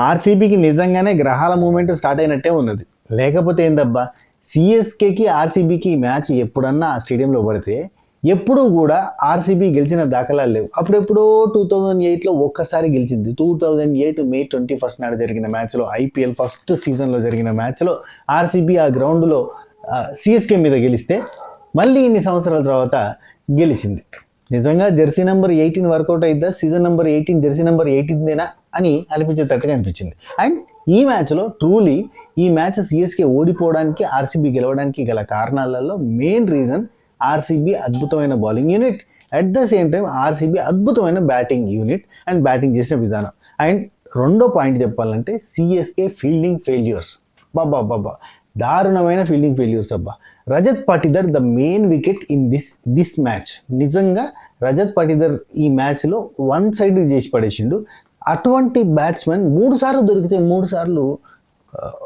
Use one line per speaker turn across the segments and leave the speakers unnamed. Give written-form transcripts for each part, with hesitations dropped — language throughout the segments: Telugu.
ఆర్సీబీకి నిజంగానే గ్రహాల మూమెంట్ స్టార్ట్ అయినట్టే ఉన్నది. లేకపోతే ఏందబ్బా, సిఎస్కేకి ఆర్సీబీకి మ్యాచ్ ఎప్పుడన్నా ఆ స్టేడియంలో పడితే ఎప్పుడూ కూడా ఆర్సీబీ గెలిచిన దాఖలాలు లేవు. అప్పుడెప్పుడో 2008లో ఒక్కసారి గెలిచింది. 2008 మే 21 నాడు జరిగిన మ్యాచ్లో, ఐపీఎల్ ఫస్ట్ సీజన్లో జరిగిన మ్యాచ్లో ఆర్సీబీ ఆ గ్రౌండ్లో సిఎస్కే మీద గెలిస్తే మళ్ళీ ఇన్ని సంవత్సరాల తర్వాత గెలిచింది. నిజంగా జెర్సీ నెంబర్ 18 వర్కౌట్ అయిద్దా, సీజన్ నెంబర్ 18 జెర్సీ నెంబర్ 18దేనా అని అనిపించేటట్టుగా అనిపించింది. అండ్ ఈ మ్యాచ్లో ట్రూలీ ఈ మ్యాచ్ సిఎస్కే ఓడిపోవడానికి, ఆర్సీబీ గెలవడానికి గల కారణాలలో మెయిన్ రీజన్ ఆర్సీబీ అద్భుతమైన bowling unit, at the same time RCB అద్భుతమైన బ్యాటింగ్ యూనిట్ అండ్ బ్యాటింగ్ చేసిన విధానం. అండ్ రెండో పాయింట్ చెప్పాలంటే సిఎస్కే ఫీల్డింగ్ ఫెయిల్యూర్స్. బాబా దారుణమైన ఫీల్డింగ్ ఫెయిల్యూర్స్ అబ్బా. Rajat Patidar the main wicket in this match. నిజంగా రజత్ పాటిదర్ ఈ మ్యాచ్లో వన్ సైడ్ చేసి పడేసిండు. అటువంటి బ్యాట్స్మెన్ 3 సార్లు దొరికితే 3 సార్లు,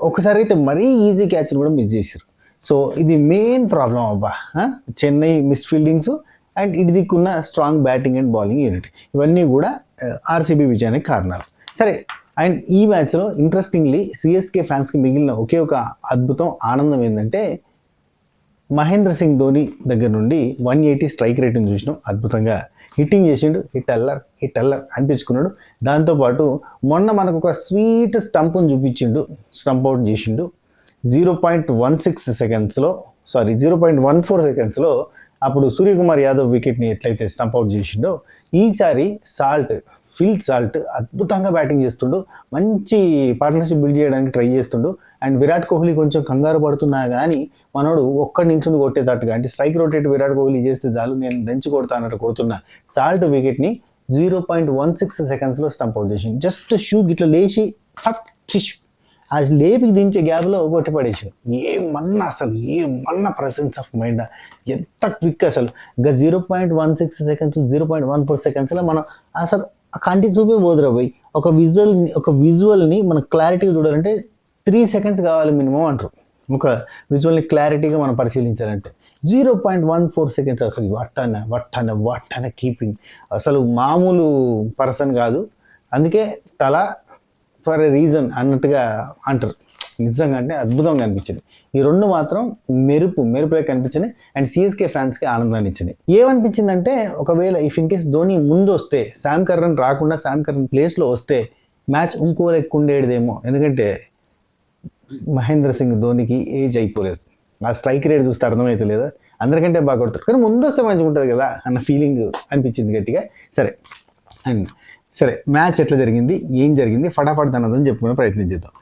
ఒకసారి అయితే మరీ ఈజీ క్యాచ్ని కూడా మిస్ చేశారు. సో ఇది మెయిన్ ప్రాబ్లం అబ్బా. చెన్నై మిస్ ఫీల్డింగ్స్ అండ్ ఇటు దిక్కున్న strong batting and bowling unit, ఇవన్నీ కూడా ఆర్సీబీ విజయానికి కారణాలు. సరే, అండ్ ఈ మ్యాచ్లో ఇంట్రెస్టింగ్లీ సిఎస్కే ఫ్యాన్స్కి మిగిలిన ఒకే ఒక అద్భుతం, ఆనందం ఏంటంటే మహేంద్ర సింగ్ ధోని దగ్గర నుండి 180 స్ట్రైక్ రేట్ని చూసినాం. అద్భుతంగా హిట్టింగ్ చేసిండు, హిట్ అల్లర్ అనిపించుకున్నాడు. దాంతోపాటు మొన్న మనకు ఒక స్వీట్ స్టంప్ని చూపించిండు, స్టంప్ అవుట్ చేసిండు 0.16 సెకండ్స్లో, 0.14 సెకండ్స్లో. అప్పుడు సూర్యకుమార్ యాదవ్ వికెట్ని ఎట్లయితే స్టంప్ అవుట్ చేసిండో, ఈసారి ఫిల్ సాల్ట్ అద్భుతంగా బ్యాటింగ్ చేస్తుండు, మంచి పార్ట్నర్షిప్ బిల్డ్ చేయడానికి ట్రై చేస్తుండు. అండ్ విరాట్ కోహ్లీ కొంచెం కంగారు పడుతున్నా కానీ మనోడు ఒక్కడి నుంచి కొట్టేటట్టుగా, అంటే స్ట్రైక్ రొటేట్ విరాట్ కోహ్లీ చేస్తే చాలు నేను దంచి కొడతా అన్నట్టు కొడుతున్నా సాల్ట్ వికెట్ని 0.16 సెకండ్స్లో స్టంప్ అవుట్ చేసిండు. జస్ట్ షూ గిట్లా లేచి ఆ లేపికి దించే గ్యాప్లో కొట్టి పడేసాడు. ఏమన్నా ప్రెసెన్స్ ఆఫ్ మైండ్, ఎంత క్విక్ అసలు. ఇంకా 0.16 సెకండ్స్ 0.14 సెకండ్స్లో మనం అసలు కంటి చూపే పోదురా పోయి. ఒక విజువల్ని మనం క్లారిటీగా చూడాలంటే 3 సెకండ్స్ కావాలి మినిమం అంటారు. ఒక విజువల్ని క్లారిటీగా మనం పరిశీలించాలంటే 0.14 సెకండ్స్. అసలు వట్టన కీపింగ్, అసలు మామూలు పర్సన్ కాదు. అందుకే తల ఫర్ ఎ రీజన్ అన్నట్టుగా అంటారు. నిజంగా అంటే అద్భుతంగా అనిపించింది. ఈ రెండు మాత్రం మెరుపులే కనిపించినాయి అండ్ సిఎస్కే ఫ్యాన్స్కి ఆనందాన్ని ఇచ్చినాయి. ఏమనిపించిందంటే, ఒకవేళ ఇఫ్ ఇన్ కేస్ ధోని ముందు వస్తే, శామ్ కర్రన్ రాకుండా శామ్ కర్రన్ ప్లేస్లో వస్తే మ్యాచ్ ఇంకో లెక్క ఉండేదేమో. ఎందుకంటే మహేంద్ర సింగ్ ధోనికి ఏజ్ అయిపోలేదు. ఆ స్ట్రైక్ రేట్ చూస్తే అర్థమైతే లేదా, అందరికంటే బాగా కొడతారు, కానీ ముందు వస్తే మంచిగా ఉంటుంది కదా అన్న ఫీలింగ్ అనిపించింది గట్టిగా. సరే మ్యాచ్ ఎట్లా జరిగింది, ఏం జరిగింది ఫటాఫట్ అన్నదని చెప్పుకునే ప్రయత్నం చేద్దాం.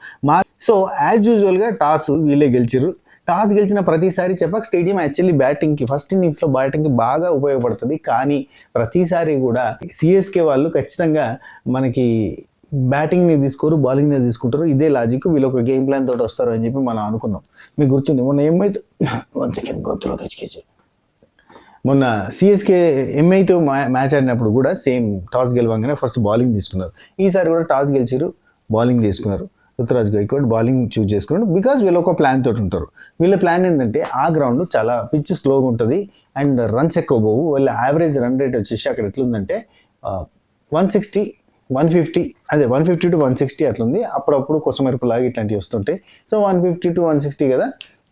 సో యాజ్ యూజువల్గా టాస్ వీళ్ళే గెలిచారు. టాస్ గెలిచిన ప్రతిసారి చెప్పక స్టేడియం యాక్చువల్లీ బ్యాటింగ్కి, ఫస్ట్ ఇన్నింగ్స్లో బ్యాటింగ్కి బాగా ఉపయోగపడుతుంది. కానీ ప్రతిసారి కూడా సిఎస్కే వాళ్ళు ఖచ్చితంగా మనకి బ్యాటింగ్ని తీసుకోరు, బౌలింగ్ని తీసుకుంటారు. ఇదే లాజిక్, వీళ్ళు ఒక గేమ్ ప్లాన్ తోటి వస్తారు అని చెప్పి మనం అనుకున్నాం. మీకు గుర్తుంది మొన్న ఏమైతే గొంతులో కచ్చికేసి మొన్న సిఎస్కే ఎంఐతో మ్యాచ్ ఆడినప్పుడు కూడా సేమ్ టాస్ గెలవంగానే ఫస్ట్ బౌలింగ్ తీసుకున్నారు. ఈసారి కూడా టాస్ గెలిచారు, బౌలింగ్ తీసుకున్నారు. రుతురాజ్ గైక్వాడ్ బౌలింగ్ చూజ్ చేసుకున్నాడు. బికాజ్ వీళ్ళు ఒక ప్లాన్ తోటి ఉంటారు. వీళ్ళ ప్లాన్ ఏంటంటే, ఆ గ్రౌండ్ చాలా పిచ్ స్లోగా ఉంటుంది అండ్ రన్స్ ఎక్కువ పోవు. వాళ్ళ యావరేజ్ రన్ రేట్ వచ్చేసి అక్కడ ఎట్లుందంటే 160, 150, అదే 150 to 160 అట్లుంది. అప్పుడప్పుడు కొసమెరుపులాగా ఇట్లాంటివి వస్తుంటాయి. సో 150 to 160 కదా,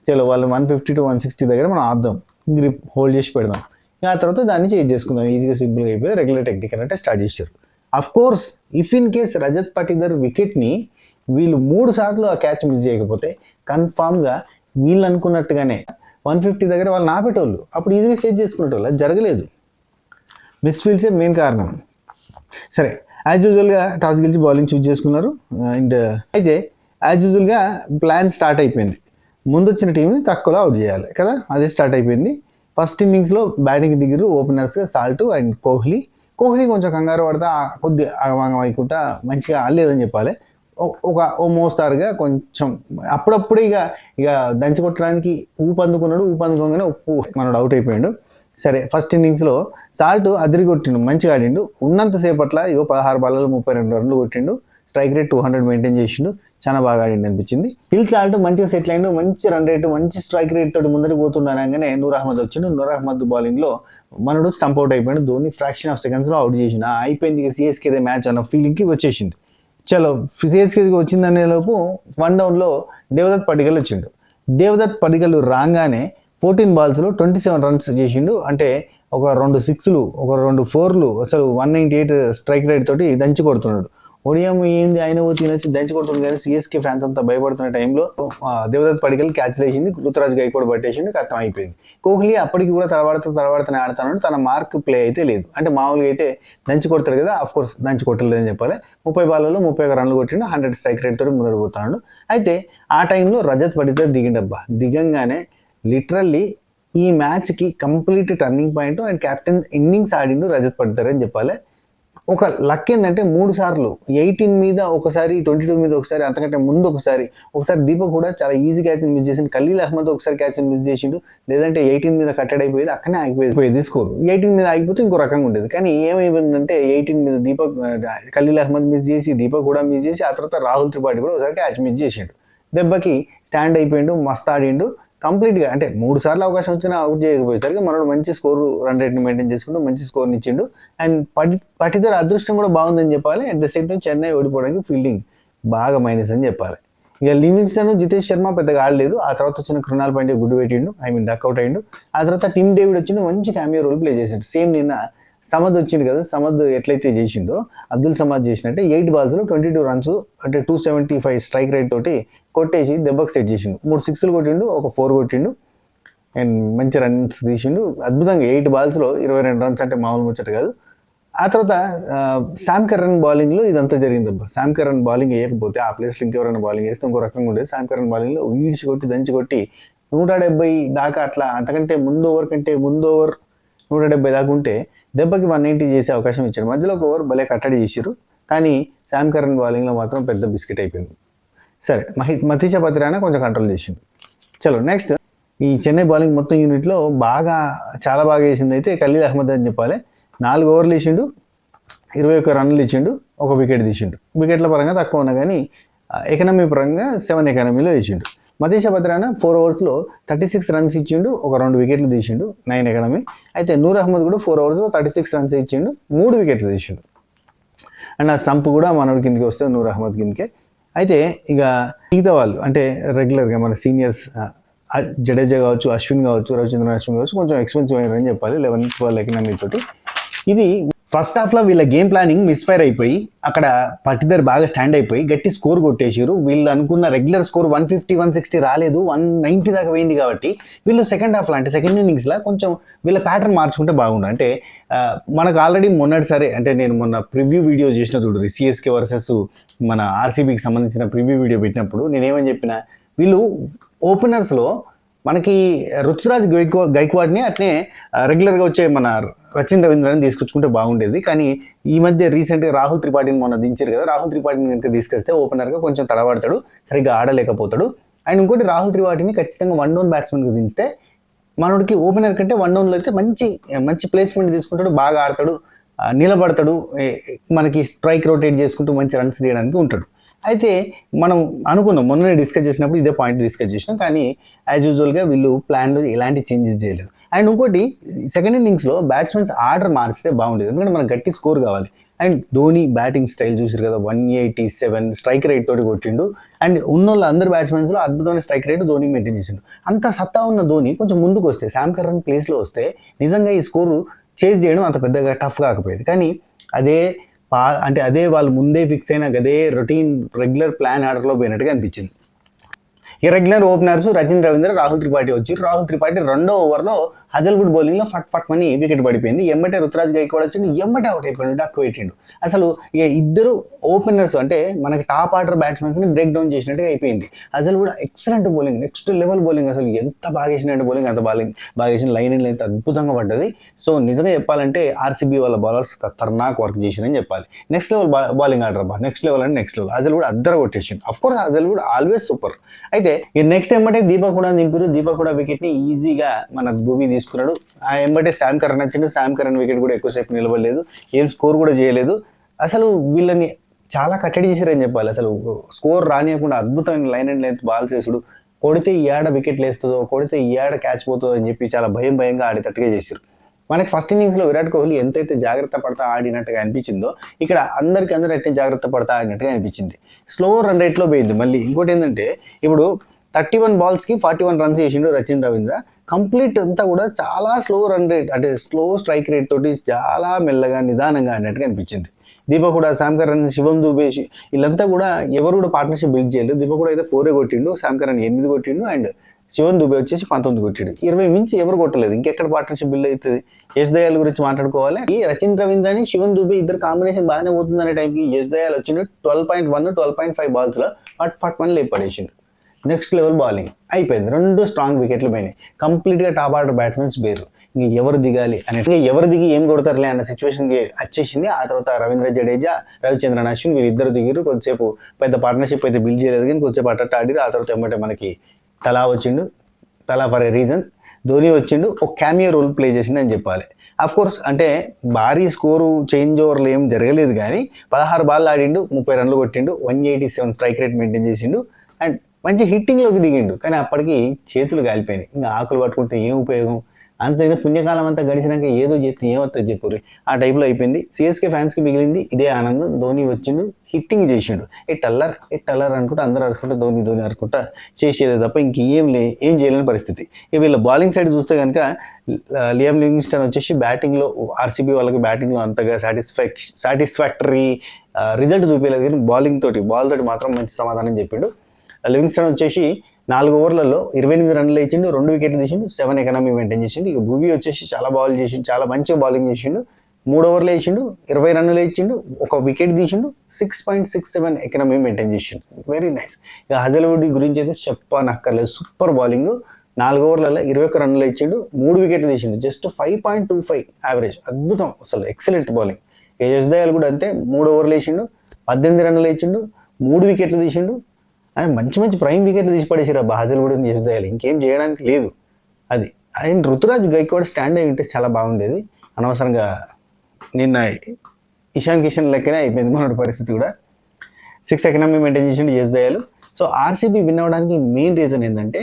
చలో వాళ్ళు 150 to 160 దగ్గర మనం ఆపుదాం, గ్రిప్ హోల్డ్ చేసి పెడదాం. ఆ తర్వాత దాన్ని చేంజ్ చేసుకుందాం, ఈజీగా సింపుల్గా అయిపోయి రెగ్యులర్ టెక్నిక్ అంటే స్టార్ట్ చేశారు. Of course if in case Rajat Patidar వికెట్ని వీళ్ళు 3 సార్లు ఆ క్యాచ్ మిస్ చేయకపోతే కన్ఫామ్గా వీళ్ళు అనుకున్నట్టుగానే 150 దగ్గర వాళ్ళు నాపేటోళ్ళు, అప్పుడు ఈజీగా చేంజ్ చేసుకునేటోళ్ళు. అది జరగలేదు. మిస్ఫీల్డ్సే మెయిన్ కారణం. సరే, యాజ్ యూజువల్గా టాస్ గెలిచి బౌలింగ్ చూజ్ చేసుకున్నారు. అండ్ అయితే యాజ్ యూజువల్గా ప్లాన్ స్టార్ట్ అయిపోయింది. ముందు వచ్చిన టీంని తక్కువలో అవుట్ చేయాలి కదా, అదే స్టార్ట్ అయిపోయింది. ఫస్ట్ ఇన్నింగ్స్లో బ్యాటింగ్ దిగిరు ఓపెనర్స్గా సాల్ట్ అండ్ కోహ్లీ కొంచెం కంగారు పడతా కొద్ది అగమాగమైకుంటా మంచిగా ఆడలేదని చెప్పాలి. ఓ మోస్తారుగా కొంచెం అప్పుడప్పుడు ఇక దంచి కొట్టడానికి ఊపందుకోగానే మనోడు అవుట్ అయిపోయాడు. సరే, ఫస్ట్ ఇన్నింగ్స్లో సాల్ట్ అదిరి కొట్టిండు, మంచిగా ఆడిండు. ఉన్నంతసేపట్ల 16 బాల్లో 32 రన్లు కొట్టిండు. స్ట్రైక్ రేట్ 200 మెయింటైన్ చేసిండు. చాలా బాగా ఆడింది అనిపించింది. ఫిల్ సాల్ట్ మంచిగా సెటిల్ అయిండు, మంచి రన్ రేటు, మంచి స్ట్రైక్ రేట్ తోటి ముందరికి పోతుండగానే నూర్ అహ్మద్ వచ్చిండు. నూర్ అహ్మద్ బౌలింగ్లో మనడు స్టంప్ అవుట్ అయిపోయాడు. ధోని ఫ్రాక్షన్ ఆఫ్ సెకండ్స్లో అవుట్ చేసిండు. అయిపోయింది, ఇక సిఎస్కేదే మ్యాచ్ అన్న ఫీలింగ్కి వచ్చేసింది. చలో సిఎస్కేకి వచ్చిందనే లోపు 1 డౌన్లో దేవదత్ పడిగల్ వచ్చిండు. దేవదత్ పడిగల్ రాగానే 14 బాల్స్లో 27 రన్స్ చేసిండు. అంటే ఒక 2 సిక్స్లు, ఒక 2 ఫోర్లు, అసలు 198 స్ట్రైక్ రేట్ తోటి దంచి కొడుతున్నాడు. ఒడియం ఏంది ఆయన తినొచ్చి దంచి కొడుతుంది కానీ సిఎస్కే ఫ్యాన్స్ అంతా భయపడుతున్న టైంలో దేవదత్ పడిగల్ క్యాచ్ వేసింది, రుతురాజ్ గైక్వాడ్ పట్టేసిండు, ఖతం అయిపోయింది. కోహ్లీ అప్పటికి కూడా తడబడుతూనే ఆడుతున్నాడు. తన మార్క్ ప్లే అయితే లేదు. అంటే మామూలుగా అయితే దంచి కొడతాడు కదా, అఫ్ కోర్స్ దంచి కొట్టలేదని చెప్పాలి. 30 బాల్లలో 31 రన్లు కొట్టిండు, 100 స్ట్రైక్ రేట్ తోటి ముందర పోతున్నాడు. అయితే ఆ టైంలో రజత్ పడిగల్ దిగిండబ్బా. దిగంగానే లిటరల్లీ ఈ మ్యాచ్కి complete turning point and captain innings ఆడిండు రజత్ పడిగల్ అని చెప్పాలి. ఒక లక్ ఏంటంటే 3 సార్లు 18 మీద ఒకసారి, 22 మీద ఒకసారి, అంతకంటే ముందు ఒకసారి దీపక్ కూడా చాలా ఈజీ క్యాచ్ని మిస్ చేసిండు. ఖలీల్ అహ్మద్ ఒకసారి క్యాచ్ని మిస్ చేసిండు. లేదంటే 18 మీద కట్టడి అయిపోయేది, అక్కడనే ఆగిపోయేది స్కోర్. 18 మీద ఆగిపోతే ఇంకో రకంగా ఉండేది. కానీ ఏమైపోయిందంటే 18 మీద దీపక్, ఖలీల్ అహ్మద్ మిస్ చేసి, దీపక్ కూడా మిస్ చేసి, ఆ తర్వాత రాహుల్ త్రిపాఠి కూడా ఒకసారి క్యాచ్ మిస్ చేసిండు. దెబ్బకి స్టాండ్ అయిపోయిండు, మస్త్ ఆడిండు కంప్లీట్గా. అంటే 3 సార్లు అవకాశం వచ్చినా అవుట్ చేయకపోయేసరికి మనోడు మంచి స్కోర్, రన్ రేట్ని మెయింటైన్ చేసుకుంటూ మంచి స్కోర్ని ఇచ్చిండు. అండ్ పటిదార్ అదృష్టం కూడా బాగుందని చెప్పాలి. At the same time Chennai ఓడిపోవడానికి ఫీల్డింగ్ బాగా మైనస్ అని చెప్పాలి. ఇక లివింగ్స్టన్, జితేష్ శర్మ పెద్దగా ఆడలేదు. ఆ తర్వాత వచ్చిన కృణాల్ పాండ్యా గుడ్డు పెట్టిండు, డక్అవుట్ అయ్యిండు. ఆ తర్వాత టిమ్ డేవిడ్ వచ్చిండు, మంచి క్యామియో రోల్ ప్లే చేసిండు. సేమ్ నిన్న సమద్ వచ్చిండు కదా, సమద్ ఎట్లయితే చేసిండో అబ్దుల్ సమాద్ చేసినట్టే 8 బాల్స్లో 22 రన్స్, అంటే 275 స్ట్రైక్ రేట్ తోటి కొట్టేసి దెబ్బకు సెట్ చేసిండు. 3 సిక్స్లు కొట్టిండు, ఒక 4 కొట్టిండు అండ్ మంచి రన్స్ తీసిండు అద్భుతంగా. 8 బాల్స్లో 22 రన్స్ అంటే మామూలు ముచ్చట కాదు. ఆ తర్వాత శామ్ కర్రన్ బౌలింగ్లో ఇదంతా జరిగిందబ్బా. శామ్ కర్రన్ బౌలింగ్ వేయకపోతే ఆ ప్లేస్లో ఇంకెవరైనా బౌలింగ్ వేస్తే ఇంకో రకంగా ఉండేది. శామ్ కర్రన్ బౌలింగ్లో ఈడ్చి కొట్టి దంచి కొట్టి 170 దాకా, అట్లా అంతకంటే ముందు ఓవర్ 170 దాకా ఉంటే దెబ్బకి 190 చేసే అవకాశం ఇచ్చారు. మధ్యలో ఒక ఓవర్ భలే కట్టడి చేశారు. కానీ శామ్ కర్రన్ బౌలింగ్లో మాత్రం పెద్ద బిస్కెట్ అయిపోయింది. సరే, మతీషా పత్రాన కొంచెం కంట్రోల్ చేసిండు. చలో నెక్స్ట్, ఈ చెన్నై బౌలింగ్ మొత్తం యూనిట్లో చాలా బాగా వేసింది అయితే ఖలీల్ అహ్మద్ అని చెప్పాలి. 4 ఓవర్లు వేసిండు, 21 రన్లు ఇచ్చిండు, 1 వికెట్ తీసిండు. వికెట్ల పరంగా తక్కువ ఉన్నా కానీ ఎకనమీ పరంగా 7 ఎకనమీలో వేసిండు. మతీషా పత్రాన 4 ఓవర్స్లో 36 రన్స్ ఇచ్చిండు, ఒక 2 వికెట్లు తీసిండు, 9 ఎకనమీ. అయితే నూర్ అహ్మద్ కూడా 4 ఓవర్స్లో 36 రన్స్ ఇచ్చిండు, 3 వికెట్లు తీసిండు. అండ్ ఆ స్టంప్ కూడా మనోడి కిందకి వస్తే నూర్ అహ్మద్ కిందకే. అయితే ఇక మిగతా వాళ్ళు అంటే రెగ్యులర్గా మన సీనియర్స్ జడేజా కావచ్చు, అశ్విన్ కావచ్చు, రవిచంద్రన్ అశ్విన్ కావచ్చు, కొంచెం ఎక్స్పెన్సివ్ అయ్యారని చెప్పాలి 11-12 ఎకనమీ తోటి. ఇది ఫస్ట్ హాఫ్లో వీళ్ళ గేమ్ ప్లానింగ్ మిస్ఫైర్ అయిపోయి అక్కడ పటిదార్ బాగా స్టాండ్ అయిపోయి గట్టి స్కోర్ కొట్టేసారు. వీళ్ళు అనుకున్న రెగ్యులర్ స్కోర్ 150, 160 రాలేదు, 190 దాకా పోయింది. కాబట్టి వీళ్ళు సెకండ్ హాఫ్లో అంటే సెకండ్ ఇన్నింగ్స్లో కొంచెం వీళ్ళ ప్యాటర్న్ మార్చుకుంటే బాగుండు. అంటే మనకు ఆల్రెడీ మొన్నటిసారి అంటే నేను మొన్న ప్రివ్యూ వీడియో చేసిన చూడు, సిఎస్కే వర్సెస్ మన ఆర్సీబీకి సంబంధించిన ప్రివ్యూ వీడియో పెట్టినప్పుడు నేనేమని చెప్పిన, వీళ్ళు ఓపెనర్స్లో మనకి రుతురాజ్ గైక్వాడ్ని అట్నే రెగ్యులర్గా వచ్చే మన రచిన్ రవీంద్రని తీసుకొచ్చుకుంటే బాగుండేది. కానీ ఈ మధ్య రీసెంట్గా రాహుల్ త్రిపాఠిని మొన్న దించారు కదా, రాహుల్ త్రిపాఠిని కనుక తీసుకొస్తే ఓపెనర్గా కొంచెం తడబడతాడు, సరిగ్గా ఆడలేకపోతాడు. అండ్ ఇంకోటి రాహుల్ త్రిపాఠిని ఖచ్చితంగా 1 డౌన్ బ్యాట్స్మెన్కి దించితే మనోడికి ఓపెనర్ కంటే 1 డౌన్లో అయితే మంచి ప్లేస్మెంట్ తీసుకుంటాడు, బాగా ఆడతాడు, నిలబడతాడు, మనకి స్ట్రైక్ రొటేట్ చేసుకుంటూ మంచి రన్స్ తీయడానికి ఉంటాడు. అయితే మనం అనుకున్నాం, మొన్ననే డిస్కస్ చేసినప్పుడు ఇదే పాయింట్ డిస్కస్ చేసినాం. కానీ యాజ్ యూజువల్గా వీళ్ళు ప్లాన్లో ఎలాంటి చేంజెస్ చేయలేదు. అండ్ ఇంకోటి సెకండ్ ఇన్నింగ్స్లో బ్యాట్స్మెన్స్ ఆర్డర్ మార్చితే బాగుండేది, ఎందుకంటే మనకు గట్టి స్కోర్ కావాలి. అండ్ ధోని బ్యాటింగ్ స్టైల్ చూసారు కదా, 187 స్ట్రైక్ రేట్ తోటి కొట్టిండు. అండ్ ఉన్నోళ్ళు అందరు బ్యాట్స్మెన్స్లో అద్భుతమైన స్ట్రైక్ రేట్ ధోని మెయింటైన్ చేసిండు. అంత సత్తా ఉన్న ధోని కొంచెం ముందుకు వస్తే, శామ్ కర్రన్ ప్లేస్లో వస్తే నిజంగా ఈ స్కోరు చేజ్ చేయడం అంత పెద్దగా టఫ్ కాకపోయేది. కానీ అదే వాళ్ళు ముందే ఫిక్స్ అయిన అదే రొటీన్ రెగ్యులర్ ప్లాన్ ఆర్డర్లో పోయినట్టుగా అనిపించింది. ఇర్రెగ్యులర్ ఓపెనర్స్ రచిన్ రవీంద్ర, రాహుల్ త్రిపాఠి వచ్చి, రాహుల్ త్రిపాఠి 2వ ఓవర్లో హజల్వుడ్ బౌలింగ్లో ఫట్ మని వికెట్ పడిపోయింది. ఎమ్మటే రుతురాజ్ గైక్వాడ్ వచ్చి ఎమ్మటే అవుట్ అయిపోయాడు, డక్ పెట్టిండు. అసలు ఇక ఇద్దరు ఓపెనర్స్ అంటే మనకి టాప్ ఆర్డర్ బ్యాట్స్మెన్స్ని బ్రేక్ డౌన్ చేసినట్టుగా అయిపోయింది. Hazlewood excellent bowling, next level bowling, అసలు ఎంత బాగా వేసినట్టు బౌలింగ్, అంత బాగా వేసిన లైన్ అండ్ లెంత్ అద్భుతంగా పడ్డది. సో నిజంగా చెప్పాలంటే ఆర్సీబీ వాళ్ళ బౌలర్స్ ఖతర్నాక్ వర్క్ చేసిరని చెప్పాలి. నెక్స్ట్ లెవెల్ బౌలింగ్ ఆర్డర్ అబ్బా, నెక్స్ట్ లెవెల్ అంటే నెక్స్ట్ లెవెల్. హజల్వుడ్ అద్దరు కొట్టేసిండు. Of course Hazlewood always super. అయితే నెక్స్ట్ ఏమంటే దీపక్ కూడా దింపారు. దీపక్ కూడా వికెట్ని ఈజీగా మన భూమి తీసుకున్నాడు. ఎంబటే శామ్ కర్రన్ వచ్చిండు. శామ్ కర్రన్ వికెట్ కూడా ఎక్కువసేపు నిలబడలేదు, ఏం స్కోర్ కూడా చేయలేదు. అసలు వీళ్ళని చాలా కట్టడి చేశారని చెప్పాలి. అసలు స్కోర్ రానియకుండా అద్భుతమైన లైన్ అండ్ లెంత్ బాల్స్ వేసుడు, కొడితే ఈ ఆడ వికెట్లు వేస్తుందో, కొడితే ఈ ఆడ క్యాచ్ పోతుందో అని చెప్పి చాలా భయంగా ఆడేటట్టుగా చేశారు. మనకి ఫస్ట్ ఇన్నింగ్స్లో విరాట్ కోహ్లీ ఎంతైతే జాగ్రత్త పడతా ఆడినట్టుగా అనిపించిందో ఇక్కడ అందరూ అట్టే జాగ్రత్త పడతా ఆడినట్టుగా అనిపించింది. స్లో రన్ రేట్లో పోయింది. మళ్ళీ ఇంకోటి ఏంటంటే ఇప్పుడు 31 balls-కి 41 runs చేసిండు రచిన్ రవీంద్ర. కంప్లీట్ అంతా కూడా చాలా స్లో రన్ రేట్, అంటే స్లో స్ట్రైక్ రేట్ తోటి చాలా మెల్లగా నిదానంగా అన్నట్టుగా అనిపించింది. దీపక్ కూడా, శామ్ కరణ్, శివం దుబే వీళ్ళంతా కూడా ఎవరు కూడా పార్ట్నర్షిప్ బిల్డ్ చేయలేదు. దీపక్ కూడా అయితే 4 కొట్టిండు, శామ్ కరణ్ 8 కొట్టిండు, అండ్ శివన్ దుబే వచ్చేసి 19 కొట్టిండు. 20 మించి ఎవరు కొట్టలేదు. ఇంకెక్కడ పార్ట్నర్షిప్ బిల్డ్ అవుతుంది? యశ్ దయాల్ గురించి మాట్లాడుకోవాలి. ఈ రచిన్ రవీంద్రని శివన్ దుబే ఇద్దరు కాంబినేషన్ బాగానే పోతుంది అనే టైంకి యశ్ దయాల్ వచ్చిండు 12.1, 12.5 balls-లో ఫట్ 1 లేపు పడేసిండు. నెక్స్ట్ లెవెల్ బౌలింగ్ అయిపోయింది. 2 స్ట్రాంగ్ వికెట్లు పోయినాయి. కంప్లీట్గా టాప్ ఆర్డర్ బ్యాట్స్మెన్స్ బేరు. ఇంక ఎవరు దిగాలి అనేది, ఎవరు దిగి ఏం కొడతారులే అన్న సిచ్యువేషన్కి వచ్చేసింది. ఆ తర్వాత రవీంద్ర జడేజా, రవిచంద్రన్ అశ్విన్ వీళ్ళిద్దరు దిగారు. కొద్దిసేపు పెద్ద పార్ట్నర్షిప్ అయితే బిల్డ్ చేయలేదు, కానీ కొద్దిసేపు అట్ట ఆడిరు. ఆ తర్వాత ఏమంటే మనకి తలా వచ్చిండు, తలా ఫర్ ఏ రీజన్. ధోని వచ్చిండు, ఒక క్యామియో రోల్ ప్లే చేసిండు అని చెప్పాలి. అఫ్ కోర్స్ అంటే భారీ స్కోరు చేంజ్ ఓవర్లు ఏం జరగలేదు, కానీ 16 balls ఆడిండు, 30 runs కొట్టిండు, 187 స్ట్రైక్ రేట్ మెయింటైన్ చేసిండు, అండ్ మంచి హిట్టింగ్లోకి దిగిండు. కానీ అప్పటికి చేతులు కాలిపోయినాయి. ఇంకా ఆకులు పట్టుకుంటే ఏం ఉపయోగం? అంతేగా పుణ్యకాలం అంతా గడిచినాక ఏదో చెప్తే ఏమవుతుంది చెప్పుర్రి, ఆ టైప్లో అయిపోయింది. సిఎస్కే ఫ్యాన్స్కి మిగిలింది ఇదే ఆనందం. ధోని వచ్చిండు, హిట్టింగ్ చేసిండు. ఏ టల్లర్ అనుకుంటా అందరూ అనుకుంటా ధోని అనుకుంటా చేసేదే తప్ప ఇంకేం ఏం చేయలేని పరిస్థితి. ఇక వీళ్ళ బౌలింగ్ సైడ్ చూస్తే కనుక లియామ్ లివింగ్స్టన్ వచ్చేసి బ్యాటింగ్లో, ఆర్సీబీ వాళ్ళకి బ్యాటింగ్లో అంతగా సాటిస్ఫాక్టరీ రిజల్ట్ చూపించలేదు, కానీ బాల్ తోటి మాత్రం మంచి సమాధానం చెప్పిండు. లివింగ్స్టన్ వచ్చేసి 4 ఓవర్లలో 28 runs ఇచ్చిండు, 2 wickets తీసిండు, 7 ఎకనామీ మెయింటైన్ చేసిండు. ఇక భువి వచ్చేసి చాలా బాల్ చేసిండు, చాలా మంచిగా బౌలింగ్ చేసిండు. 3 overs వేసిండు, 20 runs ఇచ్చిండు, 1 wicket తీసిండు, 6.67 ఎకనామీ మెయింటైన్ చేసిండు. Very nice. ఇక హజల్వుడ్ గురించి అయితే చెప్పనక్కర్లేదు, సూపర్ బౌలింగ్. 4 ఓవర్లలో 21 runs ఇచ్చిండు, 3 wickets తీసిండు, జస్ట్ 5.25 యావరేజ్. అద్భుతం, అసలు ఎక్సలెంట్ బౌలింగ్. ఇక యశ్ దయాల్ కూడా అంతే, 3 overs వేసిండు, 18 runs ఇచ్చిండు, 3 wickets తీసిండు. ఆయన మంచి ప్రైమ్ వికెట్లు తీసి పడేసారు అబ్బా హజల్వుడ్ చేసి చేయాలి, ఇంకేం చేయడానికి లేదు. అది ఆయన రుతురాజ్ గైక్వాడ్ స్టాండ్ అయి ఉంటే చాలా బాగుండేది. అనవసరంగా నిన్న ఇషాన్ కిషన్ లెక్కనే అయిపోయింది మనోడి పరిస్థితి కూడా. 6 ఎకనామీ మెయింటైన్ చేసిండు Yash Dayal. So RCB win అవ్వడానికి మెయిన్ రీజన్ ఏంటంటే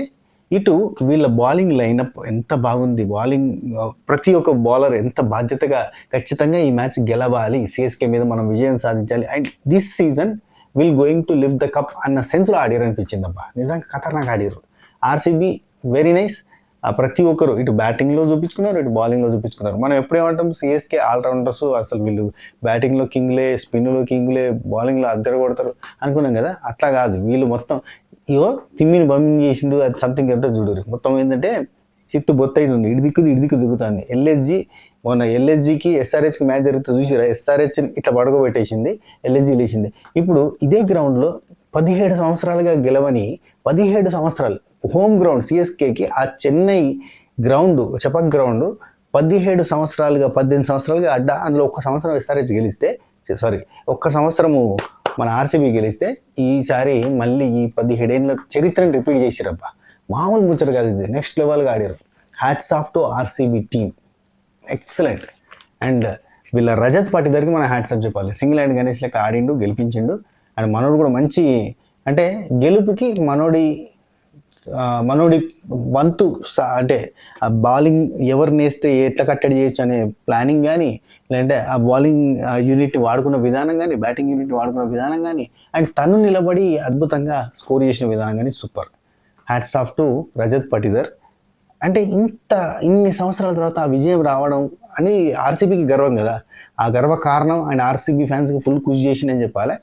ఇటు వీళ్ళ బౌలింగ్ లైనప్ ఎంత బాగుంది, బౌలింగ్ ప్రతి ఒక్క బౌలర్ ఎంత బాధ్యతగా ఖచ్చితంగా ఈ మ్యాచ్ గెలవాలి, సిఎస్కే మీద మనం విజయం సాధించాలి, and this season will going to live the cup అన్న సెన్స్లో ఆడారు అనిపించింది అబ్బా. నిజంగా ఖతర్నాక్ ఆడారు ఆర్సీబీ. Very nice. ప్రతి ఒక్కరు ఇటు బ్యాటింగ్లో చూపించుకున్నారు, ఇటు బౌలింగ్లో చూపించుకున్నారు. మనం ఎప్పుడేమంటాం సిఎస్కే ఆల్రౌండర్స్, అసలు వీళ్ళు బ్యాటింగ్లో కింగ్లే, స్పిన్లో కింగ్లే, బౌలింగ్లో అద్దరు కొడతారు అనుకున్నాం కదా. అట్లా కాదు, వీళ్ళు మొత్తం తిమ్మిని బమ్మింగ్ చేసిండు, అది సంథింగ్ ఏంటో చూడరు. మొత్తం ఏంటంటే చిట్టు బొత్తైతుంది, ఇటు దిక్కు తిరుగుతుంది. మొన్న ఎల్ఎస్జికి ఎస్ఆర్హెచ్కి మ్యాచ్ జరుగుతుంది చూసిరా, ఎస్ఆర్హెచ్ని ఇట్లా పడగబెట్టేసింది, ఎల్ఎస్జి లేచింది. ఇప్పుడు ఇదే గ్రౌండ్లో 17 సంవత్సరాలుగా గెలవని 17 సంవత్సరాలు హోమ్ గ్రౌండ్ సిఎస్కేకి ఆ చెన్నై గ్రౌండ్, చపక్ గ్రౌండ్ 18 సంవత్సరాలుగా అడ్డా. అందులో 1 సంవత్సరం ఎస్ఆర్హెచ్ గెలిస్తే, ఒక్క సంవత్సరము మన ఆర్సీబీ గెలిస్తే, ఈసారి మళ్ళీ ఈ 17 ఏళ్ళ చరిత్రను రిపీట్ చేసిరబ్బా. మామూలు ముచ్చట కాదు, ఇది నెక్స్ట్ లెవెల్గా ఆడారు. Hats off to RCB team, excellent. And వీళ్ళ రజత్ పాటిదార్కి మన హ్యాట్స్ ఆఫ్ చెప్పాలి. సింగిల్ హ్యాండ్ గణేష్ లెక్క ఆడిండు, గెలిపించిండు. అండ్ మనోడు కూడా మంచి, అంటే గెలుపుకి మనోడి వంతు, అంటే ఆ బౌలింగ్ ఎవరు నేస్తే ఎట్లా కట్టడి చేయొచ్చు అనే ప్లానింగ్ కానీ, లేదంటే ఆ బౌలింగ్ యూనిట్ని వాడుకున్న విధానం కానీ, బ్యాటింగ్ యూనిట్ని వాడుకున్న విధానం కానీ, అండ్ తను నిలబడి అద్భుతంగా స్కోర్ చేసిన విధానం కానీ super. Hats off to Rajat Patidar. అంటే ఇన్ని సంవత్సరాల తర్వాత ఆ విజయం రావడం అని ఆర్సీబీకి గర్వం కదా. ఆ గర్వ కారణం అండ్ ఆర్సీబీ ఫ్యాన్స్కి ఫుల్ కృషి చేసిందని చెప్పాలి.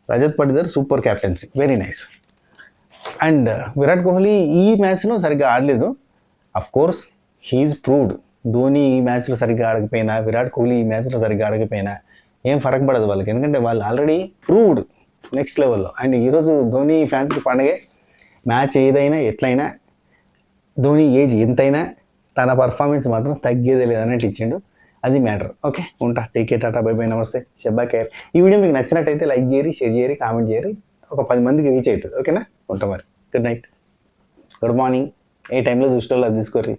Rajat Patidar super captaincy, very nice. And Virat Kohli ఈ మ్యాచ్లో సరిగ్గా ఆడలేదు. Of course he is proved. Dhoni ఈ మ్యాచ్లో సరిగ్గా ఆడకపోయినా, విరాట్ కోహ్లీ ఈ మ్యాచ్లో సరిగ్గా ఆడకపోయినా ఏం ఫరక్ పడదు వాళ్ళకి, ఎందుకంటే వాళ్ళు ఆల్రెడీ ప్రూవ్డ్ నెక్స్ట్ లెవెల్లో. అండ్ ఈరోజు ధోని ఫ్యాన్స్కి పండగే. మ్యాచ్ ఏదైనా ఎట్లయినా, ధోని ఏజ్ ఎంతైనా తన పర్ఫార్మెన్స్ మాత్రం తగ్గేదే లేదన్నట్టు ఇచ్చిండు. అది మ్యాటర్. ఓకే, ఉంటా. Take care, tata, bye bye, నమస్తే, షబ్బా కేర్. ఈ వీడియో మీకు నచ్చినట్టయితే లైక్ చేయరి, షేర్ చేయరి, కామెంట్ చేయరి. ఒక 10 మందికి రీచ్ అవుతుంది. ఓకేనా? ఉంటా మరి. Good night, good morning. ఏ టైంలో చూసిన వాళ్ళు అది తీసుకోర్రి.